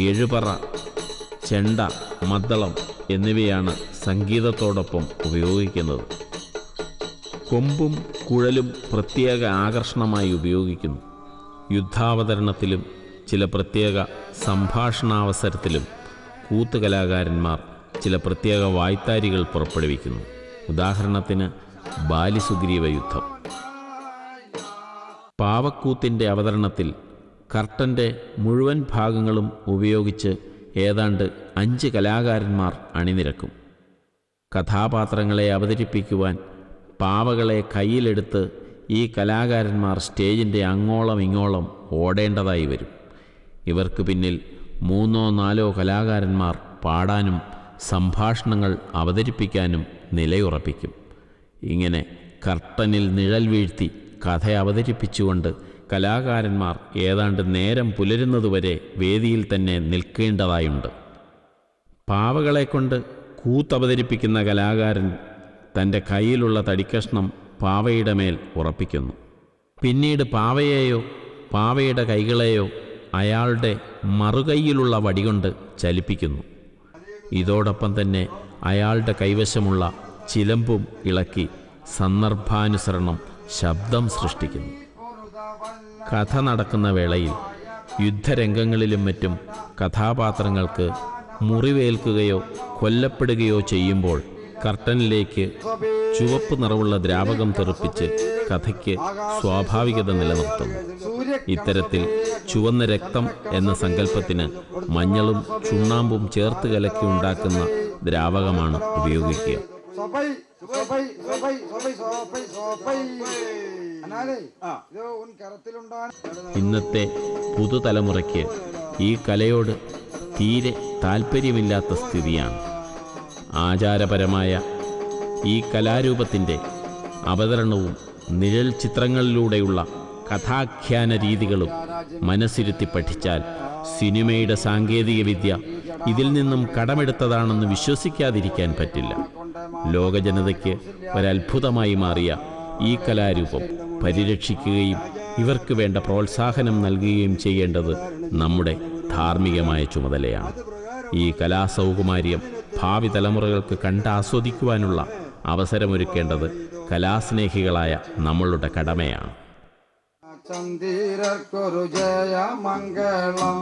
എഴുപറ, ചെണ്ട, മദ്ദളം എന്നിവയാണ് സംഗീതത്തോടൊപ്പം ഉപയോഗിക്കുന്നത്. കൊമ്പും കുഴലും പ്രത്യേക ആകർഷണമായി ഉപയോഗിക്കുന്നു. യുദ്ധാവതരണത്തിലും ചില പ്രത്യേക സംഭാഷണാവസരത്തിലും കൂത്തുകലാകാരന്മാർ ചില പ്രത്യേക വായ്ത്താരികൾ പുറപ്പെടുവിക്കുന്നു. ഉദാഹരണത്തിന് ബാലിസുഗ്രീവ യുദ്ധം. പാവക്കൂത്തിൻ്റെ അവതരണത്തിൽ കർട്ടൻ്റെ മുഴുവൻ ഭാഗങ്ങളും ഉപയോഗിച്ച് ഏതാണ്ട് 5 കലാകാരന്മാർ അണിനിരക്കും. കഥാപാത്രങ്ങളെ അവതരിപ്പിക്കുവാൻ പാവകളെ കയ്യിലെടുത്ത് ഈ കലാകാരന്മാർ സ്റ്റേജിൻ്റെ അങ്ങോളം ഇങ്ങോളം ഓടേണ്ടതായി വരും. ഇവർക്ക് പിന്നിൽ 3-4 കലാകാരന്മാർ പാടാനും സംഭാഷണങ്ങൾ അവതരിപ്പിക്കാനും നിലയുറപ്പിക്കും. ഇങ്ങനെ കർട്ടനിൽ നിഴൽ വീഴ്ത്തി കഥ അവതരിപ്പിച്ചുകൊണ്ട് കലാകാരന്മാർ ഏതാണ്ട് നേരം പുലരുന്നതുവരെ വേദിയിൽ തന്നെ നിൽക്കേണ്ടതായുണ്ട്. പാവകളെക്കൊണ്ട് കൂത്തവതരിപ്പിക്കുന്ന കലാകാരൻ തൻ്റെ കയ്യിലുള്ള തടിക്കഷ്ണം പാവയുടെ മേൽ ഉറപ്പിക്കുന്നു. പിന്നീട് പാവയെയോ പാവയുടെ കൈകളെയോ അയാളുടെ മറുകൈയിലുള്ള വടികൊണ്ട് ചലിപ്പിക്കുന്നു. ഇതോടൊപ്പം തന്നെ അയാളുടെ കൈവശമുള്ള ചിലമ്പും ഇളക്കി സന്ദർഭാനുസരണം ശബ്ദം സൃഷ്ടിക്കുന്നു. കഥ നടക്കുന്ന വേളയിൽ യുദ്ധരംഗങ്ങളിലും മറ്റും കഥാപാത്രങ്ങൾക്ക് മുറിവേൽക്കുകയോ കൊല്ലപ്പെടുകയോ ചെയ്യുമ്പോൾ കർട്ടനിലേക്ക് ചുവപ്പ് നിറമുള്ള ദ്രാവകം തെറിപ്പിച്ച് കഥയ്ക്ക് സ്വാഭാവികത നിലനിർത്തുന്നു. ഇത്തരത്തിൽ ചുവന്ന രക്തം എന്ന സങ്കല്പത്തിന് മഞ്ഞളും ചുണ്ണാമ്പും ചേർത്ത് കലക്കി ഉണ്ടാക്കുന്ന ദ്രാവകമാണ് ഉപയോഗിക്കുക. ഇന്നത്തെ പുതുതലമുറയ്ക്ക് ഈ കലയോട് തീരെ താല്പര്യമില്ലാത്ത സ്ഥിതിയാണ്. ആചാരപരമായ ഈ കലാരൂപത്തിൻ്റെ അവതരണവും നിഴൽ ചിത്രങ്ങളിലൂടെയുള്ള കഥാഖ്യാന രീതികളും മനസ്സിരുത്തി പഠിച്ചാൽ സിനിമയുടെ സാങ്കേതികവിദ്യ ഇതിൽ നിന്നും കടമെടുത്തതാണെന്ന് വിശ്വസിക്കാതിരിക്കാൻ പറ്റില്ല. ലോകജനതയ്ക്ക് ഒരത്ഭുതമായി മാറിയ ഈ കലാരൂപം പരിരക്ഷിക്കുകയും ഇവർക്ക് വേണ്ട പ്രോത്സാഹനം നൽകുകയും ചെയ്യേണ്ടത് നമ്മുടെ ധാർമ്മികമായ ചുമതലയാണ്. ഈ കലാസൗകുമാര്യം ഭാവി തലമുറകൾക്ക് കണ്ടാസ്വദിക്കുവാനുള്ള അവസരമൊരുക്കേണ്ടത് കലാസ്നേഹികളായ നമ്മളുടെ കടമയാണ്. ചന്ദിരക്കൊരു ജയമംഗളം,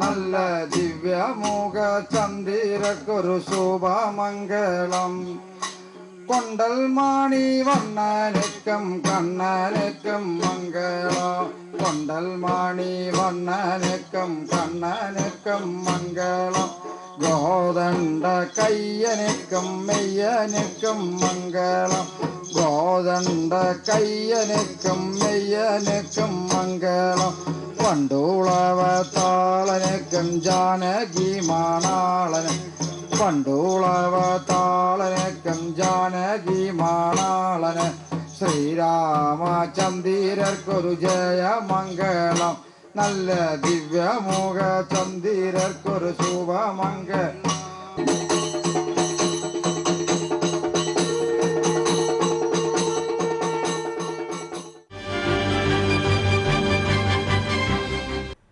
നല്ല ദിവ്യമൂക ചന്ദിരക്കൊരു ശുഭമംഗളം. കൊണ്ടൽ മാണി വണ്ണനക്കും കണ്ണനക്കും മംഗളം, കൊണ്ടൽ മാണി വണ്ണനക്കും കണ്ണനക്കും മംഗളം. ഗോദണ്ഡ കയ്യനക്കും മെയ്യനക്കും മംഗളം, ഗോദണ്ഡ കയ്യനക്കും മെയ്യനക്കും മംഗളം. പണ്ടുളവ താളനക്കും ജാനകി മാണാളന്, പണ്ടുളവ താളനക്കും ജാനകി മാണാളന്. ശ്രീരാമചന്ദ്രർക്കൊരു ജയമംഗളം, നല്ല ദിവ്യമൂക ചന്ദ്രർക്കൊരു ശുഭമംഗളം.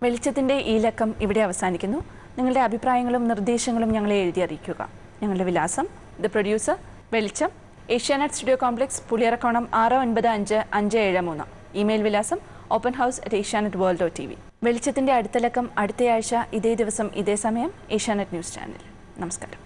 വെളിച്ചത്തിൻ്റെ ഈ ലക്കം ഇവിടെ അവസാനിക്കുന്നു. നിങ്ങളുടെ അഭിപ്രായങ്ങളും നിർദ്ദേശങ്ങളും ഞങ്ങളെ എഴുതി അറിയിക്കുക. ഞങ്ങളുടെ വിലാസം: ദ പ്രൊഡ്യൂസർ, വെളിച്ചം, Asianet studio complex, Puliyarakonam 695573. Email വിലാസം openhouse@asianetworld.tv. വെളിച്ചത്തിൻ്റെ അടുത്ത ലക്കം അടുത്തയാഴ്ച ഇതേ ദിവസം ഇതേ സമയം ഏഷ്യാനെറ്റ് ന്യൂസ് ചാനൽ. നമസ്കാരം.